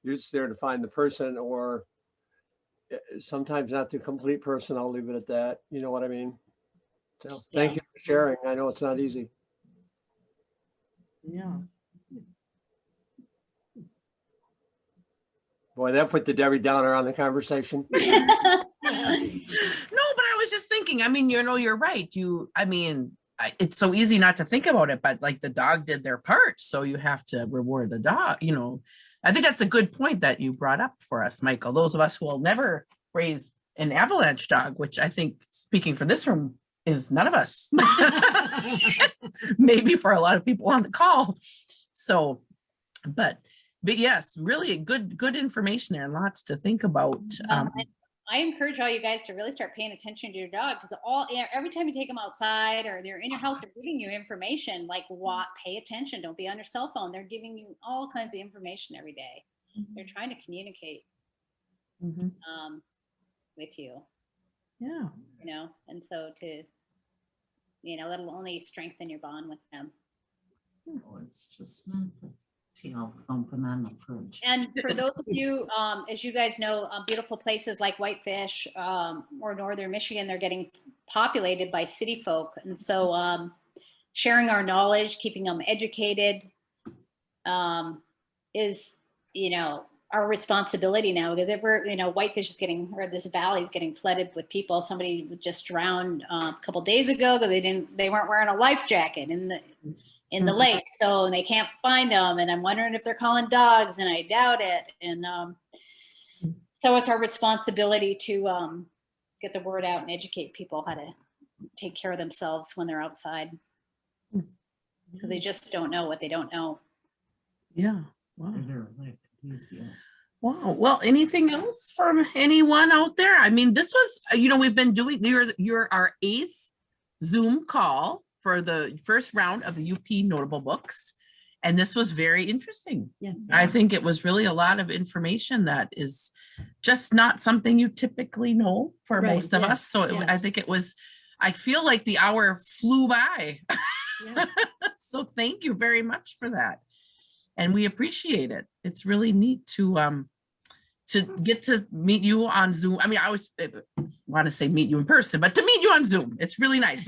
You're just there to find the person, or sometimes not the complete person. I'll leave it at that. You know what I mean? So thank you for sharing. I know it's not easy. Yeah. Boy, that put the Debbie Downer on the conversation. No, but I was just thinking, you're right. It's so easy not to think about it, but like the dog did their part. So you have to reward the dog, I think that's a good point that you brought up for us, Michael. Those of us who will never raise an avalanche dog, which I think, speaking for this room, is none of us. Maybe for a lot of people on the call. So, but yes, really good information there, and lots to think about. I encourage all you guys to really start paying attention to your dog, because every time you take them outside or they're in your house, they're giving you information. Like, pay attention. Don't be on your cell phone. They're giving you all kinds of information every day. They're trying to communicate Mhm. with you, Yeah. you know, and so to, you know, that'll only strengthen your bond with them. Oh, it's just not the tail thumping on the fridge. And for those of you, as you guys know, beautiful places like Whitefish or Northern Michigan, they're getting populated by city folk. And so sharing our knowledge, keeping them educated is, you know, our responsibility now, because if we're, you know, Whitefish is getting, or this valley is getting flooded with people. Somebody just drowned a couple days ago because they weren't wearing a life jacket in the lake, so they can't find them. And I'm wondering if they're calling dogs, and I doubt it. And so it's our responsibility to get the word out and educate people how to take care of themselves when they're outside, because they just don't know what they don't know. Yeah. Wow. They're like easier. Wow. Well, anything else from anyone out there? I mean, this was, you know, we've been doing, you're our 8th Zoom call for the first round of the UP Notable Books. And this was very interesting. Yes. I think it was really a lot of information that is just not something you typically know for Right, most of us. yes, So I think it was, I feel like the hour flew by. Yeah. So thank you very much for that. And we appreciate it. It's really neat to get to meet you on Zoom. I mean, I always want to say meet you in person, but to meet you on Zoom, it's really nice.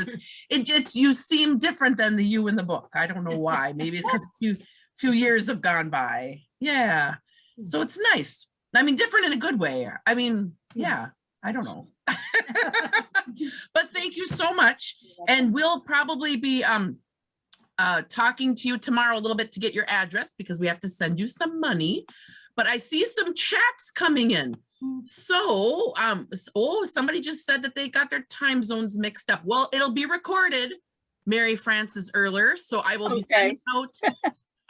It's you seem different than the you in the book. I don't know why. Maybe it's because a few years have gone by. Yeah. So it's nice. I mean, different in a good way. I mean, yeah, I don't know. But thank you so much. And we'll probably be talking to you tomorrow a little bit to get your address, because we have to send you some money. But I see some chats coming in. So, somebody just said that they got their time zones mixed up. Well, it'll be recorded, Mary Frances Erler. So I will be sending out,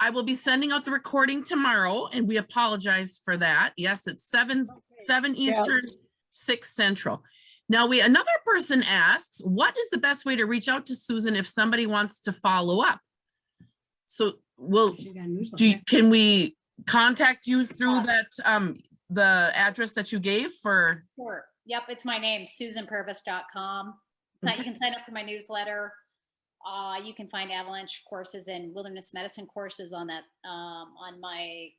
I will be sending out the recording tomorrow, and we apologize for that. Yes, it's 7 Eastern, 6 Central. Now another person asks, what is the best way to reach out to Susan if somebody wants to follow up? So can we contact you through that, the address that you gave for? Sure. Yep. It's my name, susanpurvis.com. So you can sign up for my newsletter. You can find avalanche courses and wilderness medicine courses on that, on my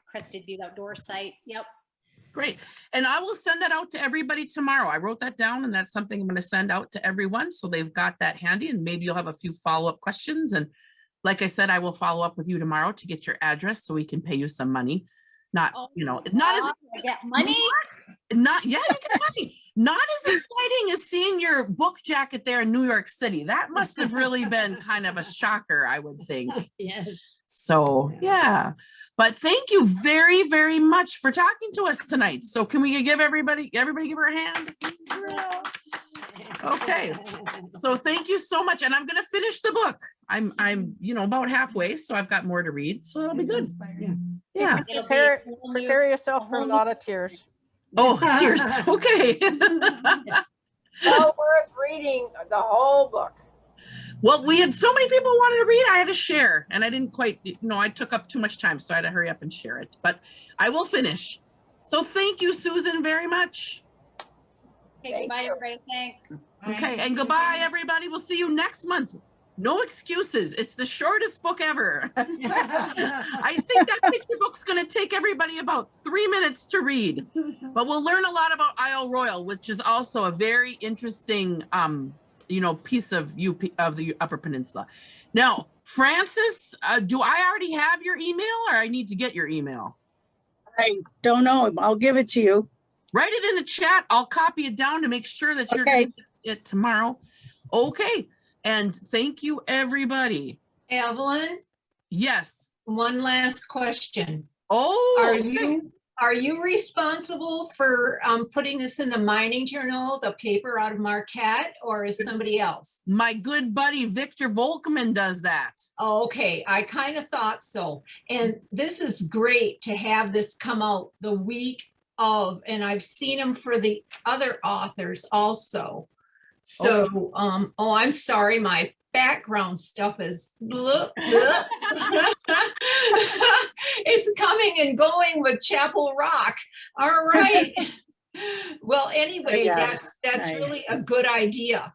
Crested View Outdoor site. Yep. Great. And I will send that out to everybody tomorrow. I wrote that down, and that's something I'm going to send out to everyone, so they've got that handy, and maybe you'll have a few follow-up questions. And like I said, I will follow up with you tomorrow to get your address so we can pay you some money. Not, you know, not as I get money. Not, yeah, you get money. Not as exciting as seeing your book jacket there in New York City. That must have really been kind of a shocker, I would think. Yes. So, yeah. But thank you very, very much for talking to us tonight. So can we give everybody give her a hand? Okay. So thank you so much. And I'm going to finish the book. I'm, you know, about halfway, so I've got more to read. So it'll be good. Yeah. Prepare yourself for a lot of tears. Oh, tears. Okay. Well worth reading the whole book. Well, we had so many people wanted to read, I had to share, and I didn't quite, you know, I took up too much time, so I had to hurry up and share it, but I will finish. So thank you, Susan, very much. Okay, goodbye, everybody. Thanks. Okay, and goodbye, everybody. We'll see you next month. No excuses. It's the shortest book ever. I think that picture book's going to take everybody about 3 minutes to read, but we'll learn a lot about Isle Royale, which is also a very interesting, you know, piece of the Upper Peninsula. Now, Frances, do I already have your email, or I need to get your email? I don't know. I'll give it to you. Write it in the chat. I'll copy it down to make sure that you're going to get it tomorrow. Okay. And thank you, everybody. Evelyn, Yes. one last question. Oh, Are you responsible for putting this in the mining journal, the paper out of Marquette, or is somebody else? my good buddy Victor Volkman does that. Oh, okay, I kind of thought so. And this is great to have this come out the week of, and I've seen them for the other authors also. So, oh, I'm sorry, my background stuff is blah, blah. It's coming and going with Chapel Rock. All right. Well, anyway, Yeah, that's nice. really a good idea.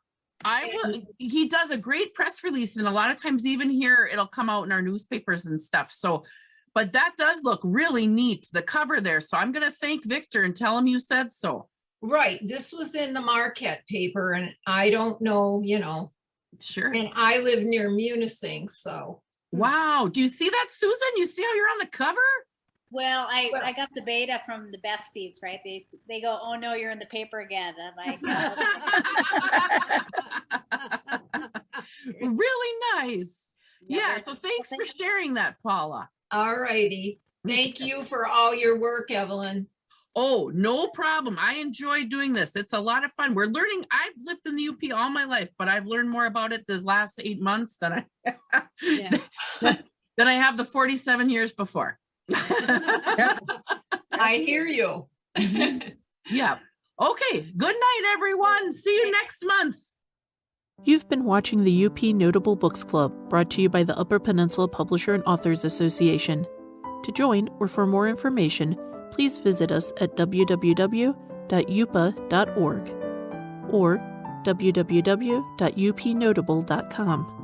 He does a great press release, and a lot of times even here it'll come out in our newspapers and stuff. So, but that does look really neat, the cover there. So I'm gonna thank Victor and tell him you said so. Right. This was in the Marquette paper, and I don't know, Sure. and I live near Munising, so. Wow. Do you see that, Susan? You see how you're on the cover? Well, I got the beta from the besties, right? They go, oh no, you're in the paper again. I'm like, Really nice. Yeah. So thanks for sharing that, Paula. All righty. Thank you for all your work, Evelyn. Oh, no problem. I enjoy doing this. It's a lot of fun. We're learning. I've lived in the UP all my life, but I've learned more about it the last 8 months than I have the 47 years before. I hear you. Yeah. Okay. Good night, everyone. See you next month. You've been watching the UP Notable Books Club, brought to you by the Upper Peninsula Publisher and Authors Association. To join or for more information, please visit us at www.upa.org or www.upnotable.com.